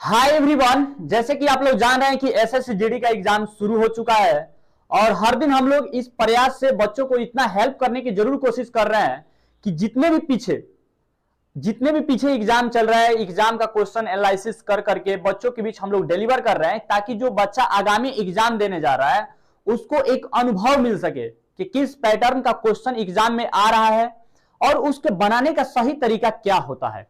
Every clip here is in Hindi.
हाय एवरीवन, जैसे कि आप लोग जान रहे हैं कि एसएससी का एग्जाम शुरू हो चुका है और हर दिन हम लोग इस प्रयास से बच्चों को इतना हेल्प करने की जरूर कोशिश कर रहे हैं कि जितने भी पीछे एग्जाम चल रहा है, एग्जाम का क्वेश्चन एनालिसिस कर करके बच्चों के बीच हम लोग डिलीवर कर रहे हैं ताकि जो बच्चा आगामी एग्जाम देने जा रहा है उसको एक अनुभव मिल सके कि किस पैटर्न का क्वेश्चन एग्जाम में आ रहा है और उसके बनाने का सही तरीका क्या होता है।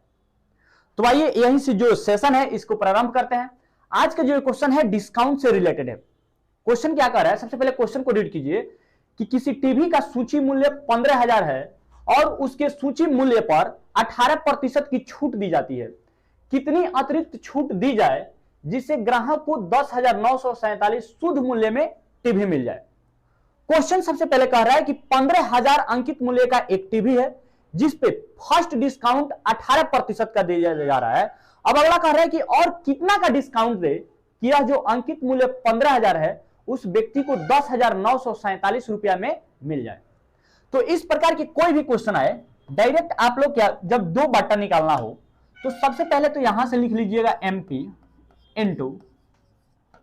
तो आइए यहीं से जो सेशन है इसको प्रारंभ करते हैं। आज का जो क्वेश्चन है डिस्काउंट से रिलेटेड है। क्वेश्चन क्या कर रहा है, सबसे पहले क्वेश्चन को रीड कीजिए कि किसी टीवी का सूची मूल्य 15,000 है और उसके सूची मूल्य पर 18% की छूट दी जाती है। कितनी अतिरिक्त छूट दी जाए जिससे ग्राहक को 10,947 शुद्ध मूल्य में टीवी मिल जाए। क्वेश्चन सबसे पहले कह रहा है कि 15,000 अंकित मूल्य का एक टीवी है जिस पे फर्स्ट डिस्काउंट 18% का दिया जा रहा है। अब अगला कह रहा है कि और कितना का डिस्काउंट दे कि यह जो अंकित मूल्य 15,000 है उस व्यक्ति को 10,947 रुपया में मिल जाए। तो इस प्रकार की कोई भी क्वेश्चन आए, डायरेक्ट आप लोग क्या, जब दो बटा निकालना हो तो सबसे पहले तो यहां से लिख लीजिएगा MP into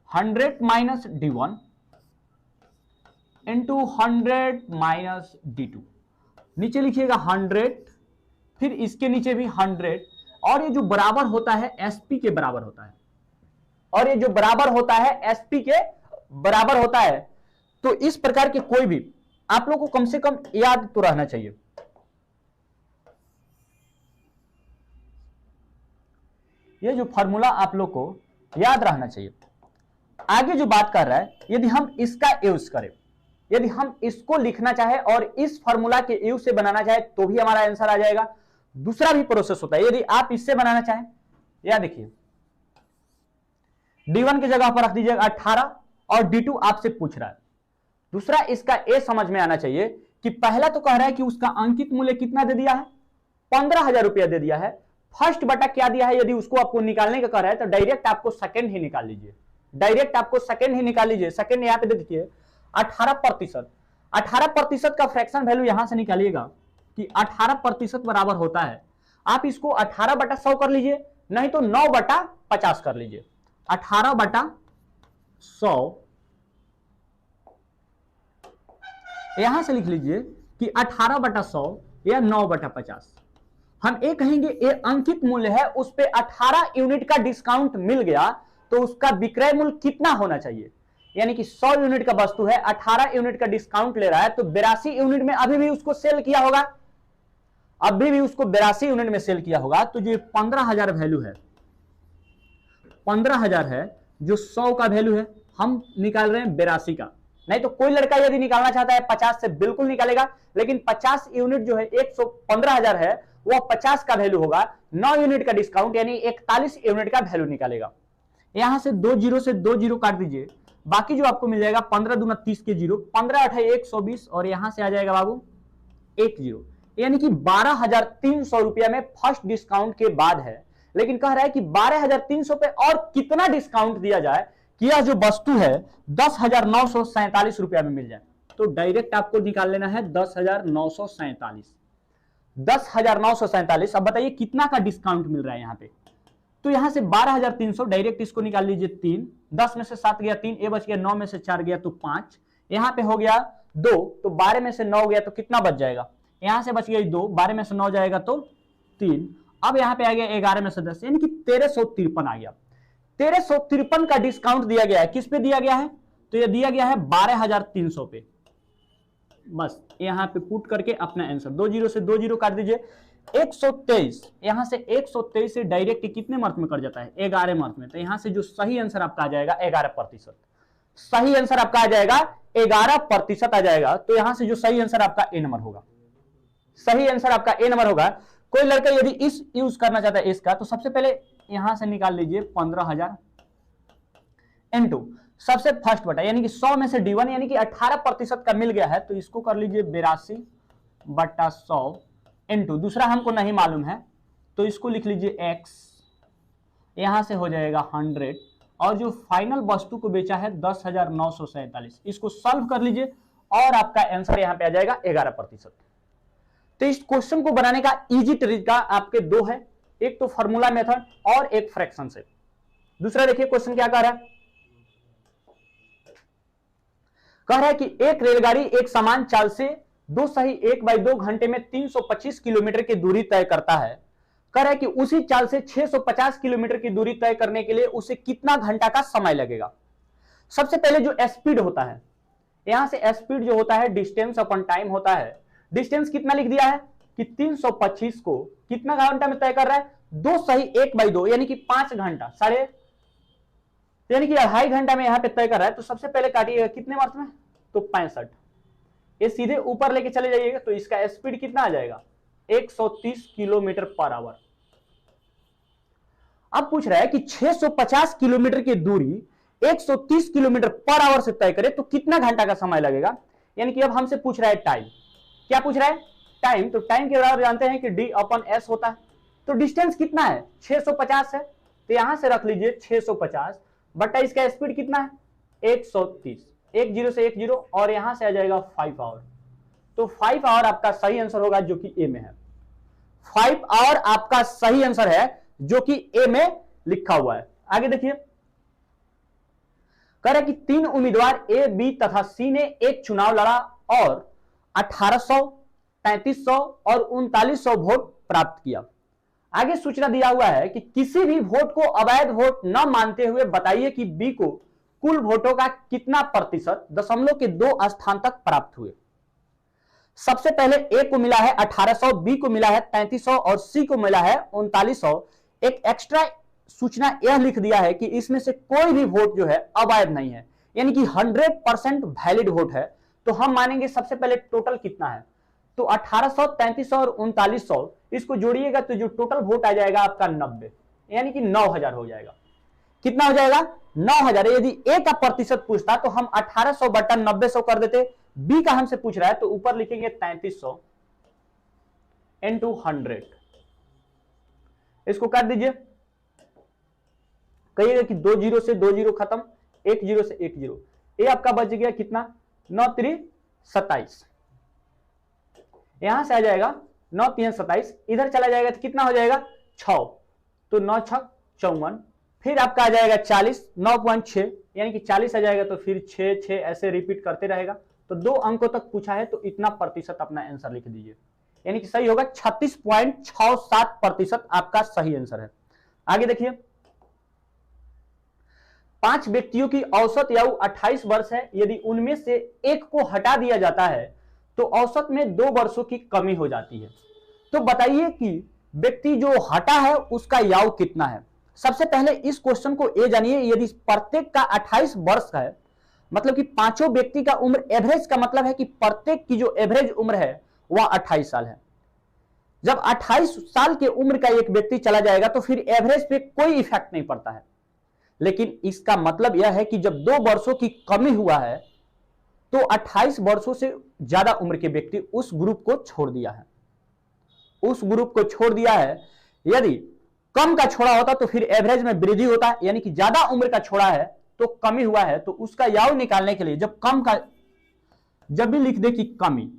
100 minus D1 into 100 minus D2, नीचे लिखिएगा 100, फिर इसके नीचे भी 100, और ये जो बराबर होता है SP के बराबर होता है, और ये जो बराबर होता है SP के बराबर होता है। तो इस प्रकार के कोई भी आप लोग को कम से कम याद तो रहना चाहिए। ये जो फॉर्मूला आप लोग को याद रहना चाहिए। आगे जो बात कर रहा है, यदि हम इसका यूज करें, यदि हम इसको लिखना चाहे और इस फॉर्मूला के यूज से बनाना चाहे तो भी हमारा आंसर आ जाएगा। दूसरा भी प्रोसेस होता है, यदि आप इससे बनाना चाहें, या देखिए D1 की जगह पर रख दीजिएगा 18 और D2 आपसे पूछ रहा है। दूसरा इसका ए समझ में आना चाहिए कि पहला तो कह रहा है कि उसका अंकित मूल्य कितना दे दिया है, 15,000 रुपया दे दिया है। फर्स्ट बटा क्या दिया है, यदि उसको आपको निकालने का कह रहा है तो डायरेक्ट आपको सेकंड ही निकाल लीजिए, डायरेक्ट आपको सेकंड ही निकाल लीजिए। सेकंड यहां पे दे दीजिए 18%। 18% का फ्रैक्शन वैल्यू यहां से निकालिएगा कि 18% बराबर होता है, आप इसको 18/100 कर लीजिए, नहीं तो 9/50 कर लीजिए। 18/100 यहां से लिख लीजिए कि 18/100 या 9/50। हम ये कहेंगे ये अंकित मूल्य है, उस पे 18 यूनिट का डिस्काउंट मिल गया तो उसका विक्रय मूल्य कितना होना चाहिए, यानी कि 100 यूनिट का वस्तु है, 18 यूनिट का डिस्काउंट ले रहा है तो 82 यूनिट में अभी भी उसको सेल किया होगा, अभी भी उसको 82 यूनिट में सेल किया होगा। तो जो 15,000 वैल्यू है, 15,000 है, जो 100 का वैल्यू है, हम निकाल रहे हैं 82 का। नहीं तो कोई लड़का यदि निकालना चाहता है 50 से बिल्कुल निकालेगा, लेकिन 50 यूनिट जो है 15,000 है वह 50 का वैल्यू होगा, 9 यूनिट का डिस्काउंट यानी 41 यूनिट का वैल्यू निकालेगा। यहां से 2 जीरो से 2 जीरो काट दीजिए, बाकी जो आपको मिल जाएगा 15 दूना 30 के जीरो, 15 8 120, और यहां से आ जाएगा बाबू 1 जीरो, यानी कि 12,300 रुपया में फर्स्ट डिस्काउंट के बाद है। लेकिन कह रहा है कि 12,300 पे और कितना डिस्काउंट दिया जाए कि यह जो वस्तु है 10,947 रुपया में मिल जाए। तो डायरेक्ट आपको निकाल लेना है 10,947, 10,947। अब बताइए कितना का डिस्काउंट मिल रहा है यहां पे। तो यहां से 12,300 डायरेक्ट इसको निकाल लीजिए 3, 10 में से 7 गया 3, ये बच गया 9 में से 4 गया तो 5, यहां पे हो गया 2, तो 12 में से 9 गया तो कितना बच जाएगा, यहां से बच गया 2, 12 में से 9 जाएगा तो 3, अब यहां पे आ गया 11 में से 10, यानी कि 1353 आ गया। 1353 का डिस्काउंट दिया गया है, किस पे दिया गया है, तो यह दिया गया है 12,300 पे। बस यहां पे पुट करके अपना आंसर 2 जीरो से 2 जीरो काट दीजिए, 123, यहां से 123 से डायरेक्ट कितने मार्क में कट जाता है, 11 मार्क में। तो यहां से जो सही आंसर आपका आ जाएगा 11%, सही आंसर आपका आ जाएगा 11% आ जाएगा। तो यहां से जो सही आंसर आपका ए नंबर होगा, सही आंसर आपका ए नंबर होगा। कोई लड़का यदि इस यूज करना चाहता है इसका, तो सबसे पहले यहां से निकाल लीजिए 15,000 इनटू सबसे फर्स्ट बटा, यानी कि 100 में से D1 यानी कि 18% का मिल गया है, तो इसको कर लीजिए 82/100 इनटू दूसरा हमको नहीं मालूम है तो इसको लिख लीजिए x, यहां से हो जाएगा 100, और जो फाइनल वस्तु को बेचा है 10,947, इसको सॉल्व कर लीजिए और आपका आंसर यहां पे आ जाएगा 11%। तो इस क्वेश्चन को बनाने का इजी तरीका आपके दो है, एक तो फॉर्मूला मेथड और एक फ्रैक्शन से। दूसरा देखिए क्वेश्चन क्या कह रहा है, कह रहा है कि एक रेलगाड़ी एक समान चाल से 2 घंटे में 325 किलोमीटर की दूरी तय करता है। कह रहा है कि उसी चाल से 650 किलोमीटर की दूरी तय करने के लिए उसे कितना घंटा का समय लगेगा। सबसे पहले जो स्पीड होता है, यहां से स्पीड जो होता है डिस्टेंस अपॉन टाइम होता है। डिस्टेंस कितना लिख दिया है कि 325 को कितना घंटा में तय कर रहा है, 2 यानी कि 5 घंटा, यानी कि 2.5 घंटा में यहां पे तय कर रहा है। तो सबसे पहले काटिएगा कितने मार्क्स में, तो 65। ये सीधे ऊपर लेके चले जाइएगा तो इसका स्पीड कितना आ जाएगा, 130 किलोमीटर पर आवर। अब पूछ रहा है कि 650 किलोमीटर की दूरी 130 किलोमीटर पर आवर से तय करे तो कितना घंटा का समय लगेगा। यानी कि अब हमसे पूछ रहा है टाइम, क्या पूछ रहा है, टाइम। तो टाइम के बराबर जानते हैं कि d/s होता है। तो डिस्टेंस कितना है, 650 है, तो यहां से रख लीजिए 650 बटा इसका स्पीड कितना है 130, 10 से 10 और यहां से आ जाएगा 5 आवर। तो 5 आवर आपका सही आंसर होगा जो कि ए में है। 5 आवर आपका सही आंसर है जो कि ए में लिखा हुआ है। आगे देखिए, कह रहा है कि 3 उम्मीदवार ए, बी तथा सी ने एक चुनाव लड़ा और 1800, 3300 और 3900 वोट प्राप्त किया। आगे सूचना दिया हुआ है कि किसी भी वोट को अवैध वोट न मानते हुए बताइए कि बी को कुल वोटों का कितना प्रतिशत दशमलव के 2 स्थान तक प्राप्त हुए। सबसे पहले ए को मिला है 1800, बी को मिला है 3300 और सी को मिला है 3900। एक एक्स्ट्रा सूचना यह लिख दिया है कि इसमें से कोई भी वोट जो है अवैध नहीं है, यानी कि 100% वैलिड वोट है। तो हम मानेंगे सबसे पहले टोटल कितना है, तो 1800, 3300 और 3900 इसको जोड़िएगा तो जो टोटल वोट आ जाएगा आपका 90, यानी कि 9000 हो जाएगा। कितना हो जाएगा, 9000। यदि ए का प्रतिशत पूछता तो हम 1800 बटा 900 कर देते। बी का हमसे पूछ रहा है तो ऊपर लिखेंगे 3300 इंटू 100, इसको काट दीजिए, कहिएगा कि 2 0 से 2 0 खत्म, 1 0 से 1 0। ये आपका बच गया कितना, 9 3 27, यहां से आ जाएगा 9 3 27, इधर चला जाएगा तो कितना हो जाएगा 6, तो 9 6 54, फिर आपका आ जाएगा 40, 9.6 यानी कि 40 आ जाएगा, तो फिर 6 6 ऐसे रिपीट करते रहेगा। तो 2 अंकों तक पूछा है तो इतना प्रतिशत अपना आंसर लिख दीजिए, यानी कि सही होगा 36.67% आपका सही आंसर है। आगे देखिए, 5 व्यक्तियों की औसत आयु 28 वर्ष है। यदि उनमें से एक को हटा दिया जाता है तो औसत में 2 वर्षों की कमी हो जाती है। तो बताइए कि व्यक्ति जो हटा है उसका आयु कितना है। सबसे पहले इस क्वेश्चन को ये जानिए, यदि प्रत्येक का 28 वर्ष का है, मतलब कि पांचों व्यक्ति का उम्र एवरेज का मतलब है कि प्रत्येक की जो एवरेज उम्र है वह 28 साल है। जब 28 साल के उम्र का एक व्यक्ति चला जाएगा तो फिर एवरेज पे कोई इफेक्ट नहीं पड़ता है। लेकिन इसका मतलब यह है कि जब 2 वर्षों की कमी हुआ है तो 28 वर्षों से ज्यादा उम्र के व्यक्ति उस ग्रुप को छोड़ दिया है, उस ग्रुप को छोड़ दिया है। यदि कम का छोड़ा होता तो फिर एवरेज में वृद्धि होता, यानी कि ज्यादा उम्र का छोड़ा है तो कमी हुआ है, तो उसका आयु निकालने के लिए जब कम का, जब भी लिख दे कि कमी,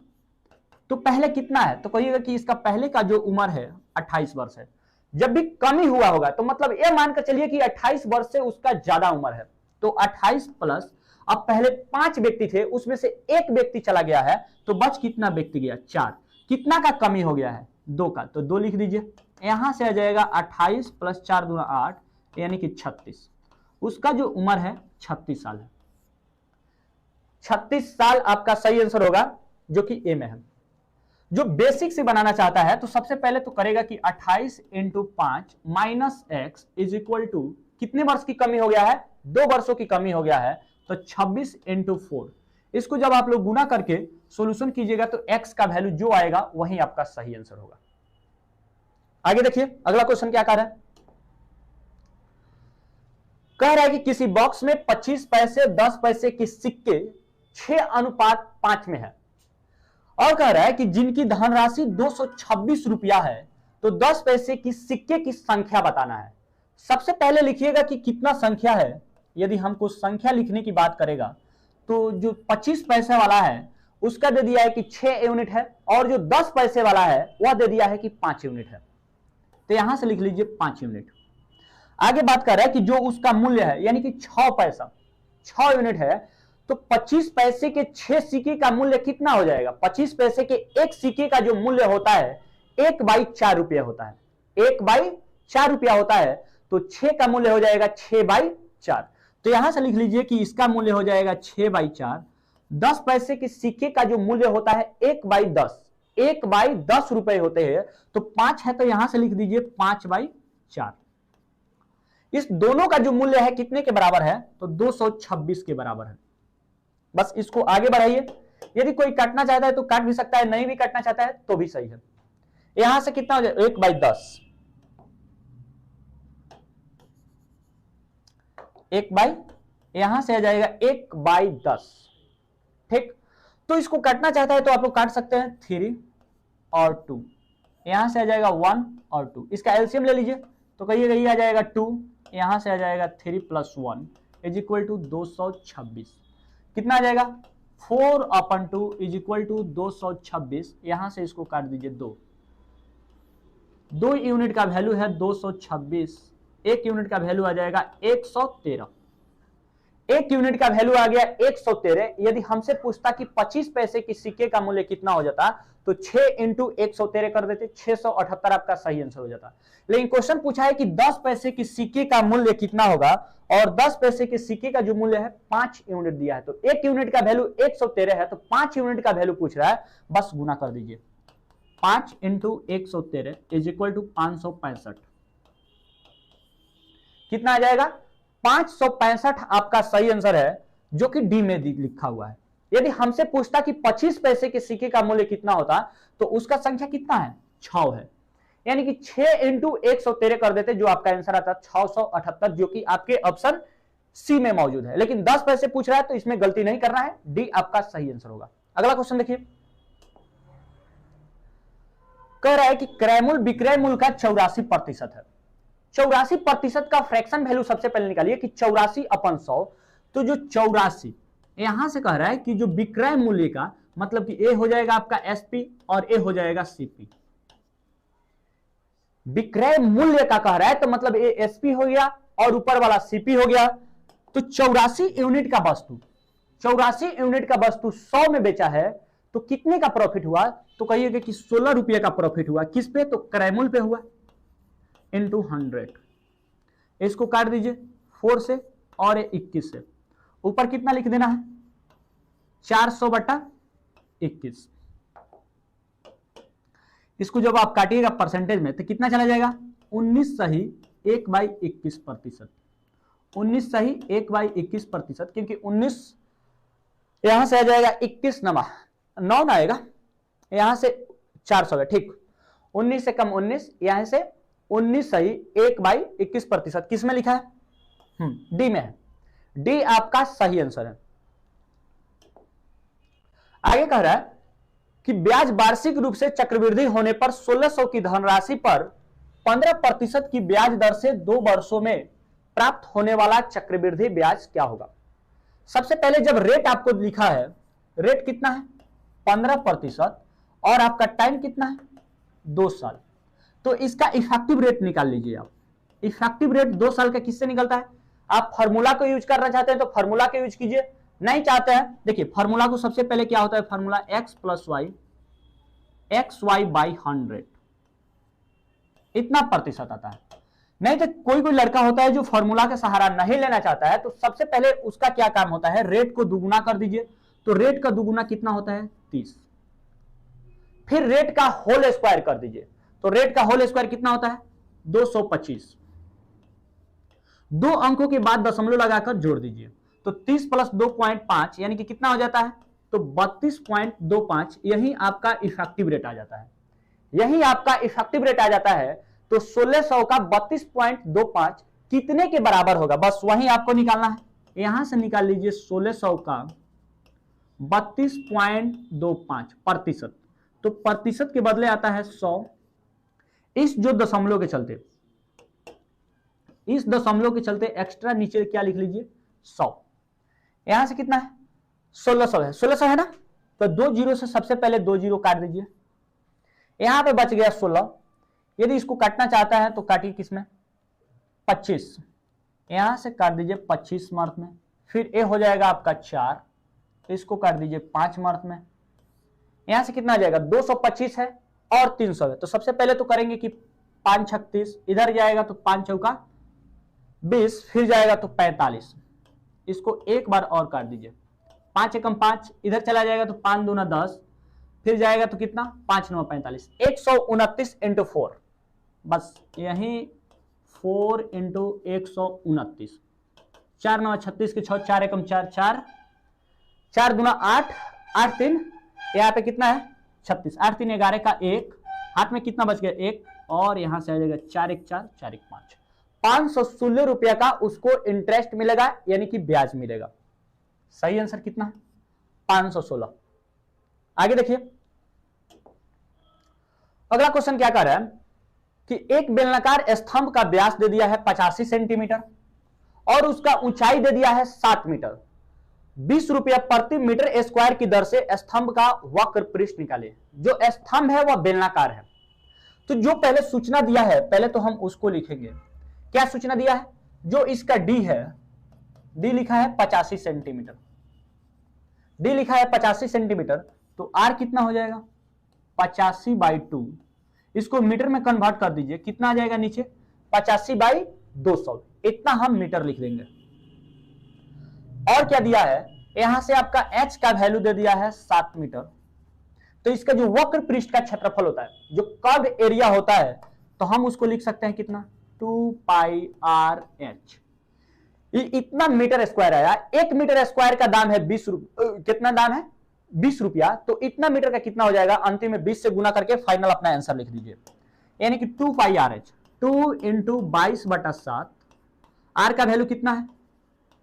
तो पहले कितना है, तो कहिएगा कि इसका पहले का जो उम्र है 28 वर्ष है। जब भी कमी हुआ होगा तो मतलब ये मानकर चलिए कि 28 वर्ष से उसका ज्यादा उम्र है, तो 28 प्लस, अब पहले 5 व्यक्ति थे उसमें से एक व्यक्ति चला गया है तो बच कितना व्यक्ति गया, 4। कितना का कमी हो गया है, 2 का, तो 2 लिख दीजिए। यहां से आ जाएगा 28 प्लस 4 दूना 8 यानी कि 36। उसका जो उम्र है 36 साल है। 36 साल आपका सही आंसर होगा जो कि ए में है। जो बेसिक से बनाना चाहता है तो सबसे पहले तो करेगा कि 28 into 5 minus x is equal to कितने वर्ष की कमी हो गया है, 2 वर्षों की कमी हो गया है, तो 26 इंटू 4। इसको जब आप लोग गुना करके सॉल्यूशन कीजिएगा तो एक्स का वैल्यू जो आएगा वही आपका सही आंसर होगा। आगे देखिए अगला क्वेश्चन क्या कह रहा है, कह रहा है कि किसी बॉक्स में 25 पैसे 10 पैसे के सिक्के 6:5 में है और कह रहा है कि जिनकी धनराशि 226 रुपया है तो 10 पैसे की सिक्के की संख्या बताना है। सबसे पहले लिखिएगा कि कितना संख्या है। यदि हमको संख्या लिखने की बात करेगा तो जो 25 पैसे वाला है उसका दे दिया है कि 6 यूनिट है और जो 10 पैसे वाला है वह दे दिया है कि 5 यूनिट है, तो यहां से लिख लीजिए 5 यूनिट। आगे बात कर रहा है कि जो उसका मूल्य है यानी कि 6 पैसा, 6 यूनिट है, तो 25 पैसे के 6 सिक्के का मूल्य कितना हो जाएगा? 25 पैसे के एक सिक्के का जो मूल्य होता है 1/4 रुपया होता है, 1/4 रुपया होता है, तो 6 का मूल्य हो जाएगा 6/4। तो यहां से लिख लीजिए कि इसका मूल्य हो जाएगा 6/4। 10 पैसे के सिक्के का जो मूल्य होता है 1/10, 1/10 रुपए होते हैं, तो 5 है तो यहां से लिख दीजिए 5/4। इस दोनों का जो मूल्य है कितने के बराबर है? तो 226 के बराबर है। बस इसको आगे बढ़ाइए, यदि कोई काटना चाहता है तो काट भी सकता है, नहीं भी काटना चाहता है तो भी सही है। यहां से कितना हो जाएगा? 1/10, यहां से आ जाएगा 1/10, ठीक। तो इसको काटना चाहता है तो आप लोग काट सकते हैं 3 और 2, यहां से आ जाएगा 1 और 2, इसका एलसीएम ले लीजिए तो कहिएगा ये आ जाएगा 2, यहां से आ जाएगा 3 + 1 = 226। कितना आ जाएगा? 4/2 = 226। यहां से इसको काट दीजिए 2 यूनिट का वैल्यू है 226, 1 यूनिट का वैल्यू आ जाएगा 113, 1 यूनिट का वैल्यू आ गया 113। यदि हमसे पूछता कि 25 पैसे की सिक्के का मूल्य कितना हो जाता तो 6 × 113 कर देते, 678 आपका सही आंसर हो जाता। लेकिन क्वेश्चन पूछा है कि 10 पैसे की सिक्के का मूल्य कितना होगा, और 10 पैसे के सिक्के का जो मूल्य है 5 यूनिट दिया है, तो 1 यूनिट का वैल्यू 113 है, तो 5 यूनिट का वैल्यू पूछ रहा है, बस गुना कर दीजिए। 5 × 113 = 565। कितना आ जाएगा? 565 आपका सही आंसर है, जो कि डी में लिखा हुआ है। यदि हमसे पूछता कि 25 पैसे के सिक्के का मूल्य कितना होता तो उसका संख्या कितना है? 6 है, यानी कि 6 × 113 कर देते, जो आपका आंसर आता 678, जो कि आपके ऑप्शन सी में मौजूद है। लेकिन 10 पैसे पूछ रहा है तो इसमें गलती नहीं करना है, डी आपका सही आंसर होगा। अगला क्वेश्चन देखिए, कह रहा है कि क्रय मूल्य विक्रय मूल्य का 84% है। 84% का फ्रैक्शन वैल्यू सबसे पहले निकालिए कि 84/100। तो जो 84 यहां से कह रहा है कि जो विक्रय मूल्य का मतलब कि ए हो जाएगा आपका एसपी और ए हो जाएगा सीपी। विक्रय मूल्य का कह रहा है तो मतलब ए एसपी हो गया और ऊपर वाला सीपी हो गया। तो 84 यूनिट का वस्तु, 84 यूनिट का वस्तु 100 में बेचा है तो कितने का प्रॉफिट हुआ? तो कहिएगा कि 16 रुपये का प्रॉफिट हुआ। किस पे? तो क्रय मूल्य पे हुआ, इंटू 100। इसको काट दीजिए 4 से और 21 से। ऊपर कितना लिख देना है? 400/21। इसको जब आप काटिएगा परसेंटेज में तो कितना चला जाएगा? 19 सही 1/21%। 19 सही 1/21%, क्योंकि 19 यहां से आ जाएगा 21 9 आएगा, यहां से 400 है, ठीक। 19 से कम 19, यहां से 19 सही 1/21%। किस में लिखा है? डी में है। डी आपका सही आंसर है। आगे कह रहा है कि ब्याज वार्षिक रूप से चक्रवृद्धि होने पर 1600 की धनराशि पर 15% की ब्याज दर से 2 वर्षों में प्राप्त होने वाला चक्रवृद्धि ब्याज क्या होगा? सबसे पहले जब रेट आपको लिखा है, रेट कितना है? 15%, और आपका टाइम कितना है? 2 साल। तो इसका इफेक्टिव रेट निकाल लीजिए आप। इफेक्टिव रेट 2 साल का किससे निकलता है? आप फार्मूला को यूज करना चाहते हैं तो फार्मूला को यूज कीजिए, नहीं चाहते हैं, देखिए फार्मूला को सबसे पहले क्या होता है? फार्मूला x + y, xy/100, इतना प्रतिशत आता है। नहीं तो कोई लड़का होता है जो फार्मूला का सहारा नहीं लेना चाहता है, तो सबसे पहले उसका क्या काम होता है? रेट को दुगुना कर दीजिए। तो रेट का दुगुना कितना होता है? 30। फिर रेट का होल स्क्वायर कर दीजिए। तो रेट का होल स्क्वायर कितना होता है? 225। 2 अंकों के बाद दशमलव लगाकर जोड़ दीजिए। तो 30 + 2.5 यानी कि कितना हो जाता है? तो 32.25। यही आपका इफेक्टिव रेट आ जाता है, यही आपका इफेक्टिव रेट आ जाता है। तो 1600 का 32.25 कितने के बराबर होगा? बस वही आपको निकालना है। यहां से निकाल लीजिए 1600 का 32.25 प्रतिशत। तो प्रतिशत के बदले आता है 100। इस जो दशमलव के चलते, इस दशमलव के चलते एक्स्ट्रा नीचे क्या लिख लीजिए? 100। यहां से कितना है? 1600 है, 1600 है ना। तो 2 जीरो से सबसे पहले 2 जीरो काट दीजिए। यहां पे बच गया 16। यदि इसको काटना चाहता है तो काटिए किसमें? 25, यहां से काट दीजिए 25 मार्क में, फिर ए हो जाएगा आपका 4, इसको काट दीजिए 5 मार्क में, यहां से कितना आ जाएगा 225 है और 300 है। तो सबसे पहले तो करेंगे कि 5 36, इधर जाएगा तो 5 चौका 20, फिर जाएगा तो 45, इसको एक बार और काट दीजिए, 5 एकम 5, इधर चला जाएगा तो 5 दूना 10, फिर जाएगा तो कितना 5 9 45, 129 इंटू 4, बस यही 4 इंटू 129, 4 9 36 के 6, 4 एकम 4 4, 4 दूना 8, 8 3, यहाँ पे कितना है 36, 8 3 11 का 1, हाथ में कितना बच गया 1, और यहां से आ जाएगा 4 1 4, 4 1 5, 516 रुपया का उसको इंटरेस्ट मिलेगा, यानी कि ब्याज मिलेगा। सही आंसर कितना है 516। आगे देखिए अगला क्वेश्चन क्या कर रहा है कि एक बेलनाकार स्तंभ का व्यास दे दिया है 85 सेंटीमीटर और उसका ऊंचाई दे दिया है 7 मीटर, 20 रुपया प्रति मीटर स्क्वायर की दर से स्तंभ का वक्र पृष्ठ निकाले। जो स्तंभ है वह बेलनाकार है, तो जो पहले सूचना दिया है पहले तो हम उसको लिखेंगे। क्या सूचना दिया है? जो इसका डी है, डी लिखा है 85 सेंटीमीटर, डी लिखा है 85 सेंटीमीटर, तो आर कितना हो जाएगा 85/2, इसको मीटर में कन्वर्ट कर दीजिए, कितना आ जाएगा नीचे 85/200, इतना हम मीटर लिख देंगे। और क्या दिया है, यहां से आपका h का वैल्यू दे दिया है 7 मीटर, तो इसका जो वक्र पृष्ठ का क्षेत्रफल होता है, जो कर्व एरिया होता है, तो हम उसको लिख सकते हैं कितना 2πrh, इतना मीटर स्क्वायर आया। 1 मीटर स्क्वायर का दाम है 20 रुपया, कितना दाम है 20 रुपया, तो इतना मीटर का कितना हो जाएगा, अंतिम में 20 से गुना करके फाइनल अपना आंसर लिख दीजिए, यानी कि 2πrh, 2 इंटू 22/7, आर का वैल्यू कितना है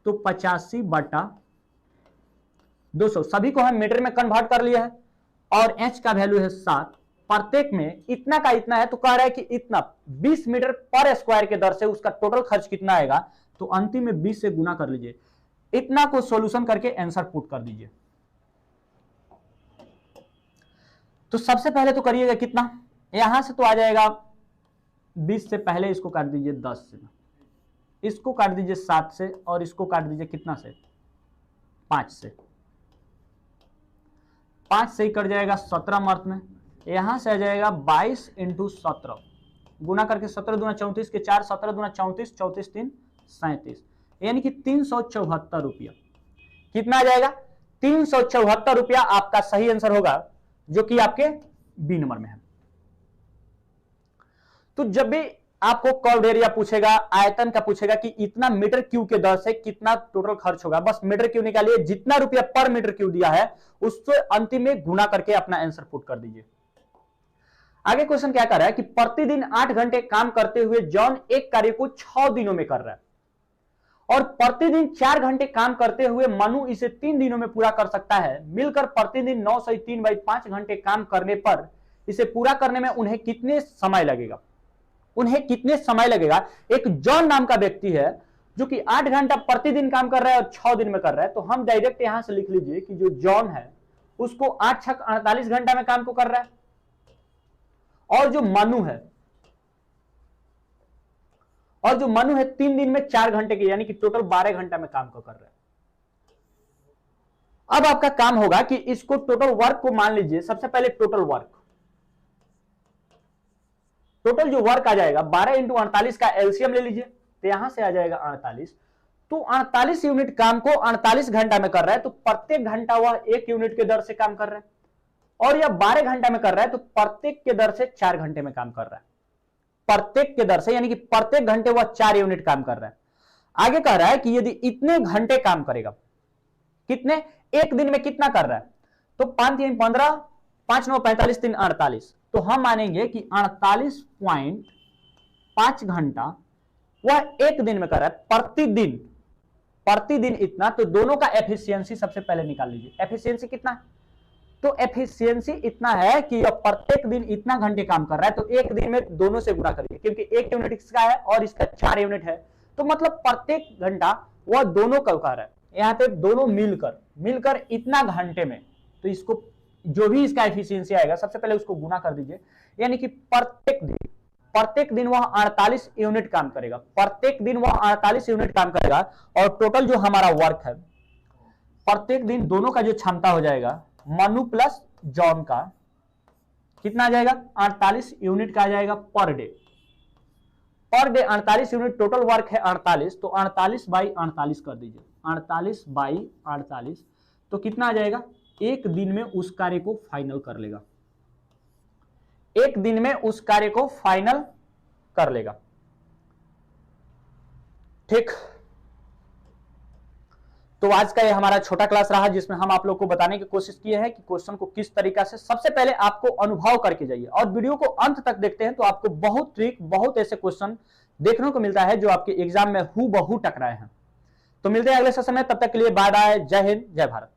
तो 85/200, सभी को हम मीटर में कन्वर्ट कर लिया है, और h का वैल्यू है 7, प्रत्येक में इतना का इतना है, तो कह रहा है कि इतना 20 मीटर पर स्क्वायर के दर से उसका टोटल खर्च कितना आएगा, तो अंतिम में 20 से गुना कर लीजिए, इतना को सॉल्यूशन करके आंसर पुट कर दीजिए। तो सबसे पहले तो करिएगा कितना, यहां से तो आ जाएगा 20 से पहले इसको काट दीजिए 10 से, इसको काट दीजिए 7 से, और इसको काट दीजिए कितना से 5 से, 5 से ही कट जाएगा 17 मार्क में, यहां से आ जाएगा 22 इंटू 17, गुना करके 17 दूना 34 के 4, 17 दूना 34, 34 3 37, यानी कि 374 रुपया, कितना आ जाएगा 374 रुपया आपका सही आंसर होगा, जो कि आपके बी नंबर में है। तो जब भी आपको कर्व एरिया पूछेगा, आयतन का पूछेगा कि इतना मीटर क्यूब के दर से कितना टोटल खर्च होगा, बस मीटर क्यूब निकालिए, जितना रुपया पर मीटर क्यूब दिया है उससे अंतिम में गुना करके अपना आंसर पुट कर दीजिए। आगे क्वेश्चन क्या कर रहा है कि प्रतिदिन 8 घंटे काम करते हुए जॉन एक कार्य को 6 दिनों में कर रहा है, और प्रतिदिन 4 घंटे काम करते हुए मनु इसे 3 दिनों में पूरा कर सकता है। मिलकर प्रतिदिन 9 से 3/5 घंटे काम करने पर इसे पूरा करने में उन्हें कितने समय लगेगा, उन्हें कितने समय लगेगा। एक जॉन नाम का व्यक्ति है जो कि 8 घंटा प्रतिदिन काम कर रहा है और 6 दिन में कर रहा है, तो हम डायरेक्ट यहां से लिख लीजिए कि जो जॉन है उसको 8 6 48 घंटा में काम को कर रहा है, और जो मनु है 3 दिन में 4 घंटे के, यानी कि टोटल 12 घंटा में काम को कर रहा है। अब आपका काम होगा कि इसको टोटल वर्क को मान लीजिए, सबसे पहले टोटल जो वर्क आ जाएगा 12 इंटू 48 का एलसीएम ले लीजिए, तो यहां से आ जाएगा 48, तो 48 यूनिट काम को 48 घंटा में कर रहा है, तो प्रत्येक घंटा वह 1 यूनिट के दर से काम कर रहा है, और यह 12 घंटा में कर रहा है तो प्रत्येक के दर से 4 घंटे में काम कर रहा है, प्रत्येक के दर से, यानी कि प्रत्येक घंटे वह 4 यूनिट काम कर रहा है। आगे कह रहा है कि यदि इतने घंटे काम करेगा, कितने, एक दिन में कितना कर रहा है, तो 5 3 15, 5 9 45, 3 48, तो हम मानेंगे कि 48.5 घंटा वह एक दिन में कर रहा है, प्रतिदिन इतना। तो दोनों का एफिशिएंसी सबसे पहले निकाल लीजिए, एफिशिएंसी कितना है, तो एफिशिएंसी इतना है कि यह प्रत्येक दिन इतना घंटे काम कर रहा है, तो एक दिन में दोनों से गुणा करिए, क्योंकि 1 यूनिट इसका है और इसका 4 यूनिट है, तो मतलब प्रत्येक घंटा वह दोनों का कर रहा है, यहाँ पे दोनों मिलकर इतना घंटे में, तो इसको जो भी इसका एफिशिएंसी आएगा सबसे पहले उसको गुना कर दीजिए, यानी कि प्रत्येक दिन प्रत्येक दिन वह 48 यूनिट काम करेगा, प्रत्येक दिन वह 48 यूनिट काम करेगा। और टोटल जो हमारा वर्क है प्रत्येक दिन दोनों का जो क्षमता हो जाएगा मनु प्लस जॉन का कितना आ जाएगा, 48 यूनिट का आ जाएगा per day. Per day 48 unit total work है 48, तो 48 बाई 48 कर दीजिए, 48 बाई 48 तो कितना आ जाएगा, एक दिन में उस कार्य को फाइनल कर लेगा, एक दिन में उस कार्य को फाइनल कर लेगा। ठीक, तो आज का ये हमारा छोटा क्लास रहा जिसमें हम आप लोग को बताने की कोशिश किए हैं कि क्वेश्चन को किस तरीका से, सबसे पहले आपको अनुभव करके जाइए और वीडियो को अंत तक देखते हैं तो आपको बहुत ट्रिक, बहुत ऐसे क्वेश्चन देखने को मिलता है जो आपके एग्जाम में हूबहू टकराए हैं। तो मिलते हैं अगले सेशन में, तब तक के लिए बाय बाय, जय हिंद, जय भारत।